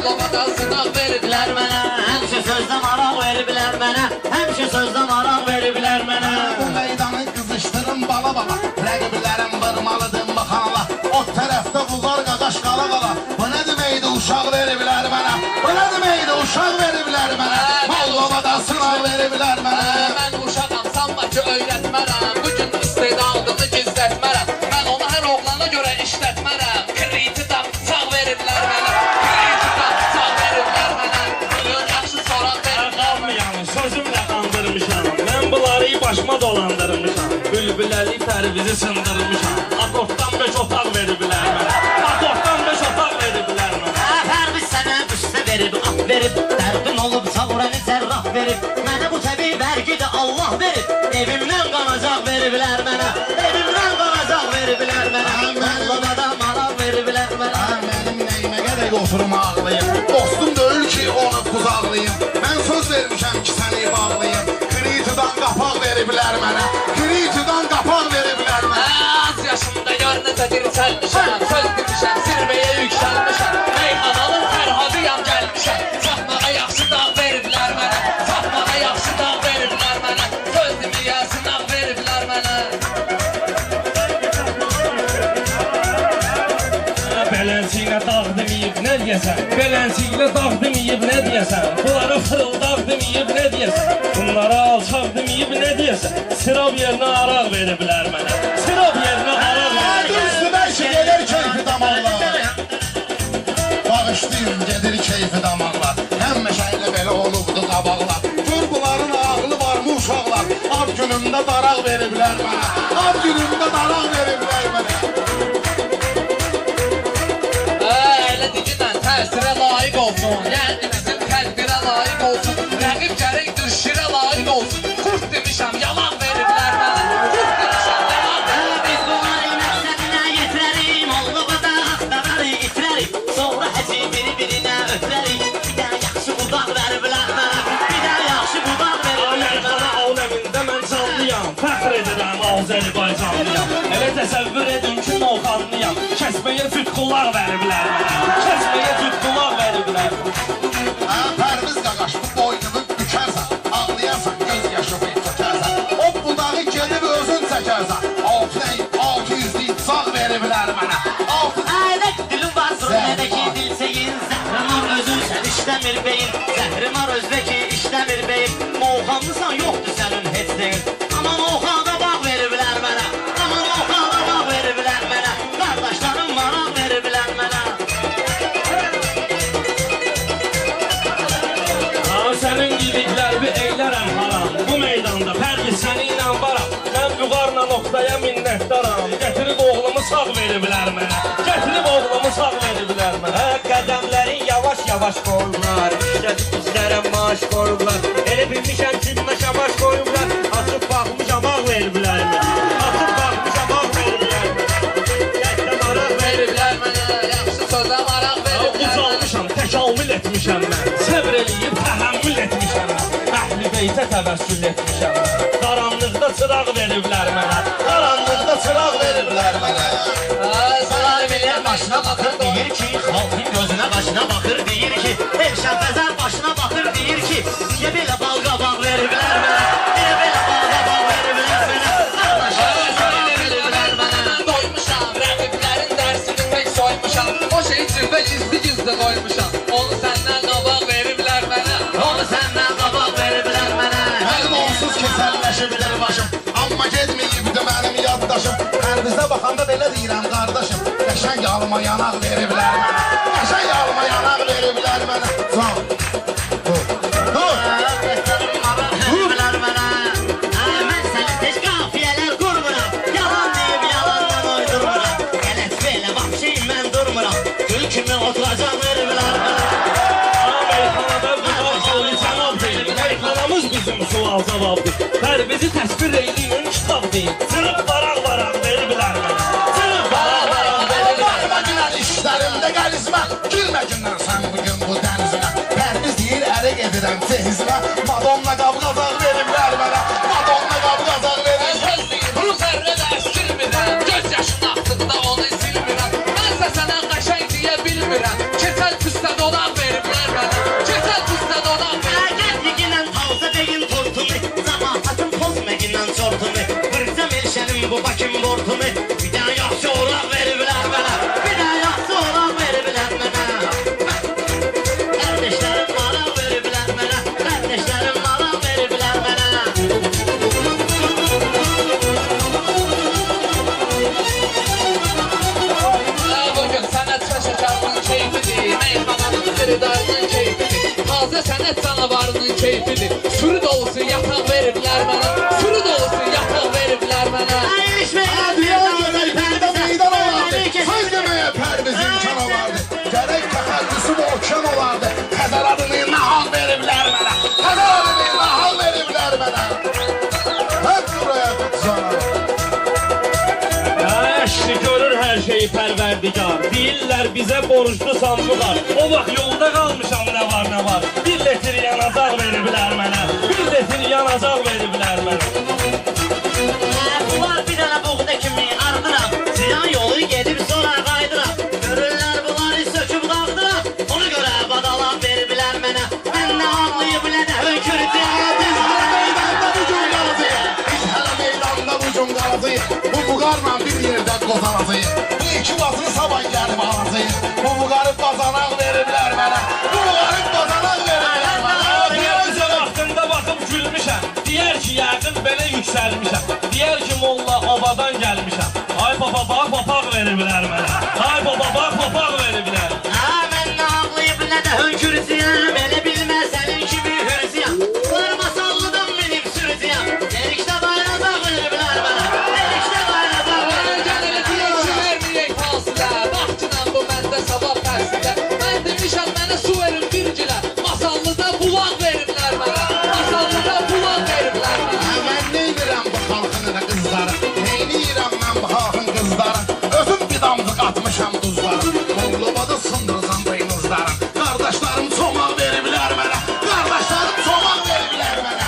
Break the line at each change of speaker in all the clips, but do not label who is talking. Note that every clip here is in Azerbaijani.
Mollova da sınaq veriblər mənə.
Həmişə sözdə maraq veriblər mənə. Həmişə sözdə maraq veriblər mənə.
Bu meydanı qızışdırın bala bala. Rəqiblərim vırmalıdır baxanla. O tərəfdə vuzar qaqaş qala qala. Bu nə deməkdir uşaq veriblər mənə. Bu nə deməkdir uşaq veriblər mənə. Mollova da sınaq veriblər mənə.
Mən uşağam, sanma ki öyrətmərəm. Bugün istedadımı gizlətmərəm. Mən onu hər oğlana görə işlətmərəm. Kreditdən sağ veriblər mənə. Kreditdən sağ veriblər mənə. Bugün yaxşı soraq veriblər mənə.
Sözümlə qandırmışam. Mən bunları başıma dolandırmışam. Bülbüləli pərvizi sındırmışam. Akortdan 5 otaq veriblər mənə. Akortdan 5 otaq veriblər mənə.
Pərviz sənə üstə verib, at verib. Dərdin olub savrəni cərrah verib. Mənə bu təbii vergi də Allah verib. Evimdən qanacaq veriblər mənə. Evimdən qanacaq veriblər mənə. Mollovada maraq veriblər mənə.
Mənim nəyimə qədər oturum ağlayım. Dostum deyil ki onu buzaqlayım. Mən söz vermişəm ki səni bağlayım. Kreditdən qapaq veriblər mənə. Kreditdən qapaq veriblər mənə.
Az yaşımda gör necə dirçəlmişəm. Söz demişəm, zirvəyə yüksəlmişəm. Meyxanalın Fərhadıyam gəlmişəm. Satmağa yaxşı dağ veriblər mənə. Satmağa yaxşı dağ veriblər mənə. Söz deməyə sınaq veriblər mənə.
Belənciylə dağ deməyib nə deyəsən? Belənciylə dağ deməyib nə deyəsən? Bunlara fırıldaq deməyib nə deyəsən? Bunlara alçaq deməyib nə deyəsən? Sirab yerinə araq veriblər mənə. Sirab yerinə araq veriblər mənə.
Üstüme işi gelir keyfi damarlar. Bağışlayın gedir keyfi damarlar. Həmməşəylə belə olubdu qabaqlar. Gör bunların ağlı var mı uşaqlar? Ad günümdə daraq veriblər mənə. Ad günümdə daraq veriblər mənə.
Elə digidən təsirə layiq olsun. Yəni bizim tədbirə layiq olsun. Rəqib gərək düşürə layiq olsun. Kurt demişəm, yalan veriblər mənə. Kurt demişəm, yalan veriblər.
Biz bunları məqsədinə yetirərik. Mollovada axtararı itirərik. Sonra həci biri-birinə ötürərik. Bir də yaxşı budaq veriblər mənə. Bir də yaxşı budaq veriblər mənə.
Aləmində mən canlıyam. Fəxr edirəm Azərbaycanlıyam. Elə təsəvvür edin ki Novxanlıyam. Kəsməyə cütqullar veriblər mənə. Kəsməyə cütqullar veriblər mənə.
Pərviz qaqaş bu boynumu bükərsən. Ağlayarsan göz yaşımı tökərsən. O budağı gedib özün çəkərsən. 600'lük sağ veriblər mənə.
Aylıq dilim var, zürmədəki dil seyin. Zəhrimar özün sən işləmir beyin. Zəhrimar özdəki işləmir beyin. Moğanlısan yoxdur sənin heç deyil. Aman oxada bağ veriblər mənə. Aman oxada bağ veriblər mənə. Qardaşlarım maraq veriblər mənə.
Sənin gidiklərimi eylərəm haram. Bu meydanda Pərviz səni ilə varam. Mən vüqarla noxtaya minnətdaram. Gətirib oğlumu sağ veriblər mənə. Gətirib oğlumu sağ veriblər mənə.
Qədəmlərin yavaş-yavaş qoyublar. İşlədib bizlərə maaş qoyublar. Elə bilmişəm ki, şabaş qoyublar. Açıb baxmışam, ağ veriblər mənə. Açıb baxmışam, ağ veriblər mənə. Gədə maraq
Veriblər mənə, yaxşı sözə maraq veriblər mənə.
Ucalmışam, təkamül etmişəm mən. Səbr eləyib təhəmmül etmişəm mən. Əhli beytə təvəssül etmişəm mən. Qaranlıqda çıraq veriblər mənə.
Qaranlıqda çıraq veriblər mənə.
Zarar bilir başına baxır
Deyir ki, xalqın gözünə başına baxır. Deyir ki, Elşən Fəzər başına baxır. Deyir ki, niyə belə bal qabaq veriblər mənə? Niyə belə bal qabaq veriblər mənə? Qardaşlarım
veriblər mənə. Doymuşam, rəqiblərin dərsini tək soymuşam. O şeyi cürbə gizli qoymuşam. Onu səndən qabaq veriblər mənə.
Onu səndən qabaq veriblər mənə.
Mənim onsuz keçərləşibdir başım. Amma gedməyibdir mənim yaddaşım. Pərvizə baxanda belə deyirəm qardaşım. Qəşəng alıma yanaq veriblər mənə. Qəşəng alıma yanaq veriblər mənə. Sağ ol. Dur.
Qardaşlarım maraq veriblər mənə. Mən səni tez qafiyələr qurmuram. Yalan deyib yalandan uydurmuram. Qələt belə vahşi mən durmuram. Gül kimi oturacaq veriblər mənə.
Meyxanada vüqar halı cənab deyil. Meyxanamız bizim sual cavabdır. Pərvizi təsvir eyliyin kitab deyil. Sırıq varaq veriblər mənə. Sırıq varaq
Baxma günən işlərimdə qəlizmə. Girmə gündən sən bugün bu dənizmə. Pərviz deyir ərə gedirəm cehizmə. Madonna qab-qazaq veriblər mənə. Madonna qab-qazaq veriblər.
Söz deyir, bu zərrə də əskilmirəm. Göz yaşın axdıqda onu silmirəm. Mənsə sənə qəşəng deyə bilmirəm. Keçəl püstə dolaq verib
bu Bakım bortumu. Bir də yaxşı oğlan veriblər mənə. Bir də yaxşı oğlan veriblər mənə. Kardeşlerim maraq veriblər mənə. Kardeşlerim maraq veriblər mənə.
Bugün sənət şaşakarının keyfidir, meyxananın xiridarının keyfidir, taze sənət canavarının keyfidir. Sürü dolusu yataq veriblər mənə, sürü dolusu yataq veriblər mənə.
Diye göre burada meydan olardı. Söz demeye Pərvizin canavardı. Gerek təxəllüsü okşan olardı. Xəzər adını nahal veriblər mənə. Xəzər adını nahal veriblər mənə. Hep buraya canavar.
Əşli görür hər şeyi pərverdigar. Deyirlər bizə borclu sandılar. O vaxt yolda qalmışam nə var nə var. 1 litr yanacaq veriblər mənə. 1 litr yanacaq veriblər mənə.
Bunlar bir dənə buğda kimi ardıram. Ziyan yolu gedib sonra qaydıram. Görürlər bunları söküb dağdıram. Ona görə badalan veriblər mənə. Mən nə anlayıb nə də hönkürtüyəm.
Biz hələ meydanda bu gün qalacağıq. Bu buğarla bir yerdə qozalacağıq. Bu iki basını sabah gəlib alacağıq. Bu buğarı bazanaq veriblər mənə. Bu buğarı bazanaq veriblər mənə.
Gözəl vaxtında baxıb gülmüşəm. Deyər ki, yəqin belə yüksəlmişəm. Deyər ki, molla obadan gəlmişəm. Ay baba, bax, papaq veriblər mənə. Ay baba, bax, papaq veriblər.
Mən nə anlayıb nə də hönkürtüyəm. Elə bilmə sənin kimi hürsüyəm. Bunlar masallıdan minib sürütüyəm. Erikdə bayracaq veriblər mənə. Erikdə bayracaq veriblər
Gəlin
mənə.
deyək ki, verməyək fasilə, baxçınan bu məndə savab fərsilə. Mən demişəm mənə su verin bir gilə, masallıda bulaq veriblər mənə, masallıda bulaq veriblər mənə.
Mən neynirəm bu xalqın elə qızları? Neynirəm mən bu xalqın qızları? Özüm bir damcıq atmışam duzları. Mollobada sındırırsam beynuzları. Qardaşlarım çomaq veriblər mənə. Qardaşlarım çomaq veriblər mənə.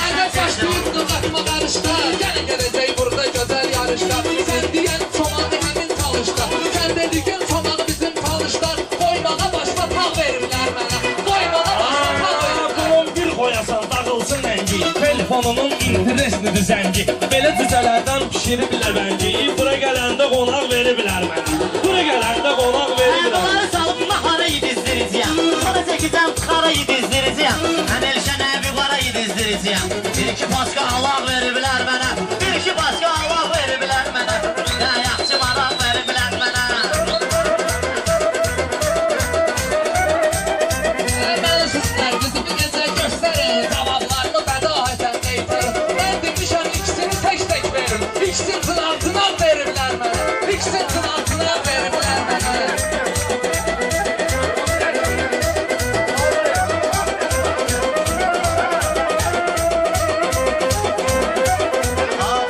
Ədəb başlayıb qızatma qarışda, gəlin gələcək burada gözəl yarışda. Sən deyən çomağı həmin talışda, sən dediyin çomaq bizim talışlar. Qoymağa başla tağ veriblər mənə, qoymağa başla tağ veriblər.
Bunun bir qoyasan dağılsın rəngi. Telefonunun intereslidir zəngi. Belə cüzələrdən pişiriblər bəngi. Bura gələndə qonaq veriblər mənə. Bura gələndə qonaq veriblər.
Bunları salıb maxara yedizdirəcəyəm. Sonra çəkəcəm tıxara yedizdirəcəyəm. Mən Elşən əbi qara yedizdirəcəyəm. Bir iki başqa Allah veriblər mənə. Bir iki başqa Allah veriblər mənə. Nə yaxşı maraq veriblər mənə.
Mən sizlər bizim gecə göstərin, cavablarını bədahətən deytirin. Mən demişəm ikisini tək-tək verin, ikisini tınartına veriblər mənə, ikisini tınartına veriblər mənə.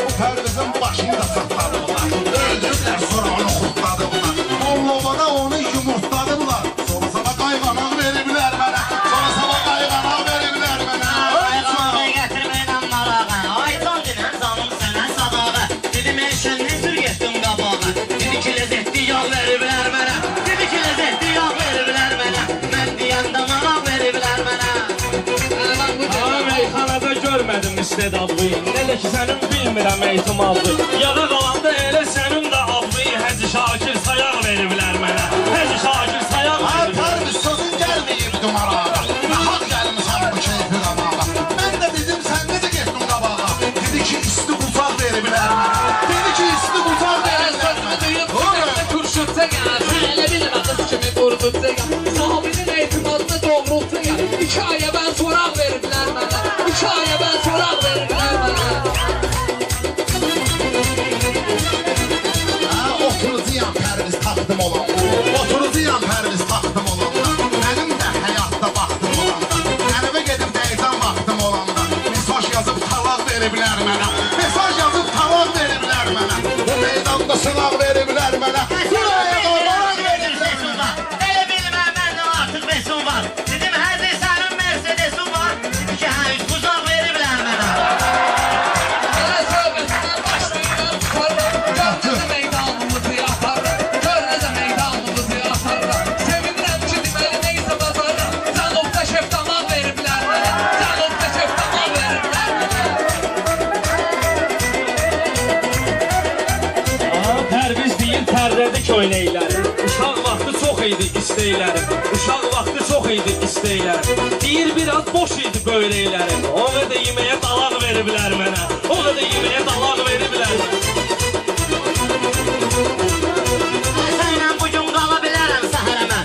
Bu Pərvizin başını da satladılar. Öldürüblər sonra onu xurtladılar. Mollobada onu yumurtladılar. Sonra sabah qayğanaq veriblər mənə. Sonra sabah qayğanaq veriblər mənə.
Qayğanağı gətirməyən marağa. Ay can dinən canım sənə sadağa. Dedim Elşən nə sür getdin qabağa. Dedi ki ləzzətli yağ veriblər mənə. Dedi ki ləzzətli yağ veriblər mənə. Mən deyəndə maraq veriblər mənə.
Mən bu
Ama meyxanada görmədim istedadlıyı. Nələ ki sənin bilmirəm ehtimallı. Yağa qalanda elə sənin də adlıyı Həzi Şakir sayaq veriblər mənə. Həzi Şakir sayaq
Ay
veriblər.
Pərviz sözün gəlməyib dumarağa. Nahaq gəlmişəm bu keyfi qamağa. Mən də dedim sən necə getdin qabağa. Dedi ki isti qucaq veriblər mənə. Dedi ki isti qucaq veriblər
sözümü
mənə.
duyub sənə turşutsa gəl, hələ bilmə qız kimi vurdutsa gəl. Sahibinin etimadını doğrultsa gəl. 2 aya mən soraq veriblər mənə, 2 aya mən soraq veriblər mənə.
Oturucuyam Pərviz taxtım olan. Oturucuyam Pərviz taxtım olanda. Mənim də həyatda vaxtım olanda. Ərəbə gedib dəyizən vaxtım olanda. Mesaj yazıb talaq veriblər mənə. Mesaj yazıb talaq veriblər mənə. Bu meydanda sınaq veriblər mənə. Buraya qorbanak veriblər mənə.
Elə bilmə məndən artıq besun var. Dedim həzi sənin Mercedesun var. Dedi ki hə üç bucaq veriblər mənə.
Mənə söhbətindən başlayıram, tutarlar. Gör necə meydanımızı yaparlar, gör necə meydanımızı yaparlar. Sevinirəm ki, deməli neysə bazarlar. Cənubda şef tamam veriblər mənə, Cənubda şef tamam veriblər mənə.
elədi köynəklərim. Uşaq vaxtı çox idi istəklərim. Uşaq vaxtı çox idi istəklərim. Deyir biraz boş idi böyrəklərim. O qədər yeməyə dalaq veriblər mənə. O qədər yeməyə dalaq veriblər mənə.
Sənlə bugün qala bilərəm səhərəmə.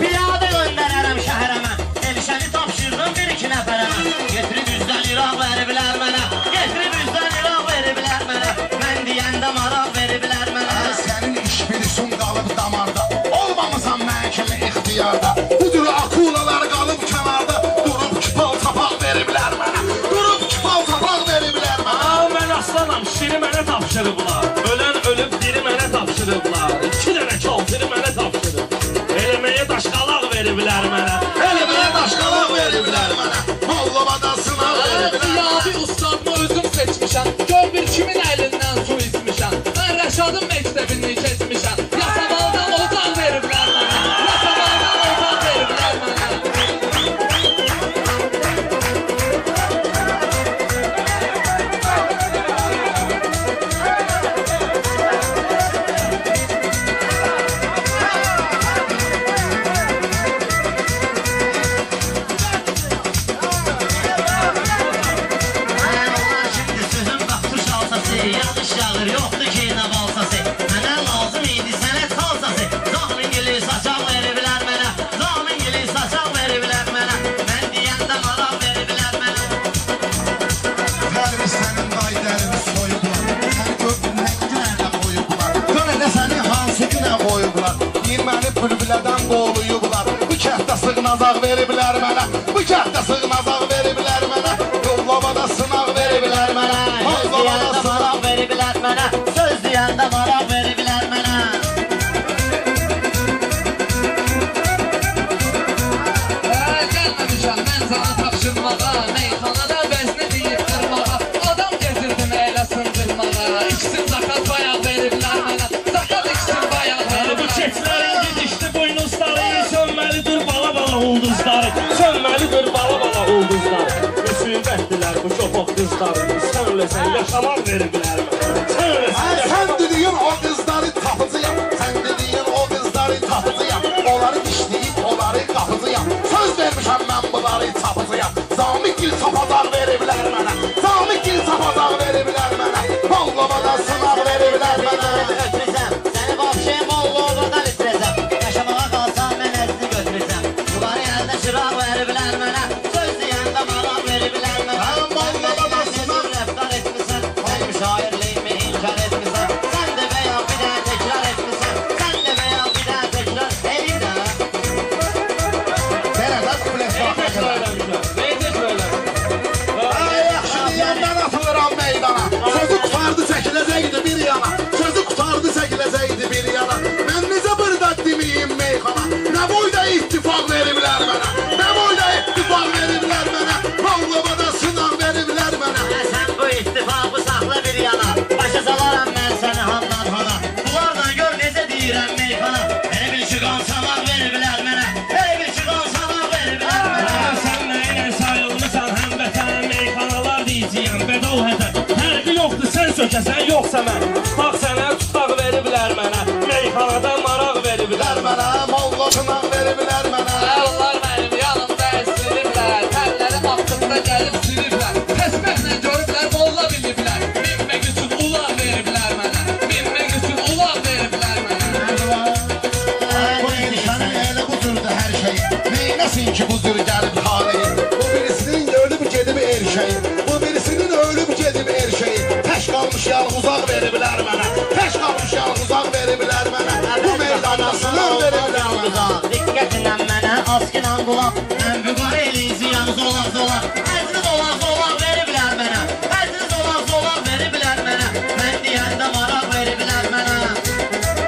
Piyada göndərərəm şəhərəmə. Elşəni tapşırdım bir iki nəfərəmə. Getirib 100 liraq veriblər mənə. Getirib 100 liraq veriblər mənə. Mən deyəndə maraq veriblər mənə.
Sənin iş bilisun qalıb damarda. Olmamısan mən kimi ixtiyarda. Bu cür akulalar qalıb kənarda. Durub kipal tapaq veriblər mənə. Durub kipal tapaq veriblər mənə.
Mən aslanam, şiri mənə tapşırıblar. Ölən ölüb diri mənə tapşırıblar. 2 dənə kaltiri mənə tapşırıb. Eləməyə daşqalaq veriblər mənə.
Eləməyə daşqalaq veriblər mənə. Mollovada sınaq veriblər mənə.
Yabi ustadımı özüm seçmişəm. Gör bir kimin əlindən su içmişəm. Mən Rəşadın məktəbini keçmişəm. Yasamaldan ozan veriblər mənə. Yasamaldan ozan veriblər mənə.
Onlar şimdi sözüm bax tuş alsası. Yağış yağır yoxdur ki nə balsası. Mənə lazım idi sənət kalsası. Zahmin gili saçaq veriblər mənə. Zahmin gili saçaq veriblər mənə. Mən deyəndə maraq veriblər mənə.
Pərviz sənin qaydərini soyublar. Səni gördün nə günlərdə qoyublar. Görəndə səni hansı günə qoyublar. Deyir məni bülbülədən qovluyublar. Bu kəhtə sığnazaq veriblər mənə. Bu kəhtə sığnazaq veriblər mənə. Yollamada sınaq veriblər mənə.
Söz
Yollamada
deyəndə
sınaq.
maraq veriblər mənə. Söz deyəndə maraq veriblər mənə.
Gəlməmişəm mən sana tapşırmağa. Meyxanada vəzni deyib qırmağa. Adam gezirdim elə sındırmağa. İkisi zakat bayaq veriblər mənə. Zakat ikisi bayaq
Bu
veriblər.
keçlərin gedişdi buynuzları. Sönməlidir bala bala ulduzları. Sönməlidir bala bala ulduzları. Müsibətdilər bu çoxoq qızları. Sən öləsən yaşamaq veriblər mənə. Sən öləsən
Sən
yaşamaq.
dediyin o qızları tapıcıyam. Sən dediyin o qızları tapıcıyam. Onları dişləyib, onları qapıcıyam. Söz vermişəm mən bunları tapıcıyam. Zamik gil sapazaq veriblər mənə. Zamik gil sapazaq veriblər mənə. Mollovada sınaq veriblər mənə.
Ötürəcəm, səni vapşe Mollovadan itirəcəm. Yaşamağa qalsam mən əzni götürəcəm. Yuvarı əldə şıraq veriblər mənə. Söz deyəndə maraq veriblər mənə.
Mən Mollovada sınaq.
Rəftar etmisən, sən müşahirliyimi inkar etmisən. Sən də veya bir daha təkrar etmisən. Sən də veya bir daha təkrar edirsən.
Verədə kules
Neyi
vaxtına
təkrar
qədər.
eləmişəm? Neyi təkrar eləmişəm?
Ay yaxşı deyəndən atılıram meydana. Sözü qutardı çəkiləcəkdi bir yana. Sözü qutardı çəkiləcəkdi bir yana. Mən necə burada deməyim meyxana. Nə boyda ittifaq veriblər mənə. Nə boyda ittifaq veriblər mənə. Mollovada sınaq veriblər mənə.
Sən bu ittifaqı saxla bir yana. Başa salaram mən səni handan hana. Bunlarla gör necə deyirəm meyxana. Elə bil ki qansamaq veriblər mənə. Elə bil ki qansamaq veriblər mənə.
Sən nəyinə sayılmışsan həmvətən. Meyxanalar deyəcəyəm bədal hədər. Fərqi yoxdur sən sökəsən yoxsa mən. Bax sənə tutaq veriblər mənə. Meyxanada maraq veriblər mənə.
Mənə molla sınaq veriblər mənə.
Onlar mənim yanımda əsiriblər. Tərlərim haqqında gəlib siliblər. Təsməklə görüblər, molla biliblər. Minmək üçün ulaq veriblər mənə. Minmək üçün ulaq veriblər mənə.
Bu erişənin elə bu cürdür hər şey. Neyləsin ki bu cür gəlib taleyi. Bu birisinin ölüb gedib erşeyi. Bu birisinin ölüb gedib erşeyi. Təş qalmış yalğuzaq veriblər mənə. Təş qalmış yalğuzaq veriblər mənə. Bu meydanda sınaq veriblər mənə.
Diqqətinlə mənə askınan qulaq. Mən büqar eləyəcəyəm zolaq zolaq. Əziz olaq zolaq veriblər mənə. Əziz olaq zolaq veriblər mənə. Mən deyəndə maraq veriblər mənə.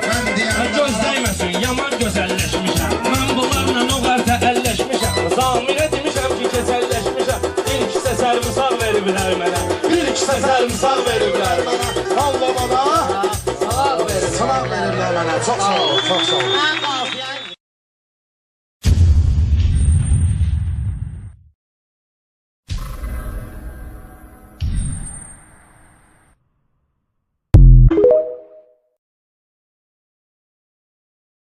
Mən deyəm
Göz dəyməsin, yaman gözəlləşmişəm. Mən bunlarla o qarta əlləşmişəm. Zaminə demişəm ki, keçəlləşmişəm. Bir kisə sərmisaq veriblər mənə.
bir kisə sərmisaq veriblər mənə. Mollovada
Salaq verin.
sınaq veriblər mənə. Çox sağ ol, çox sağ ol.
Mən qalxıyan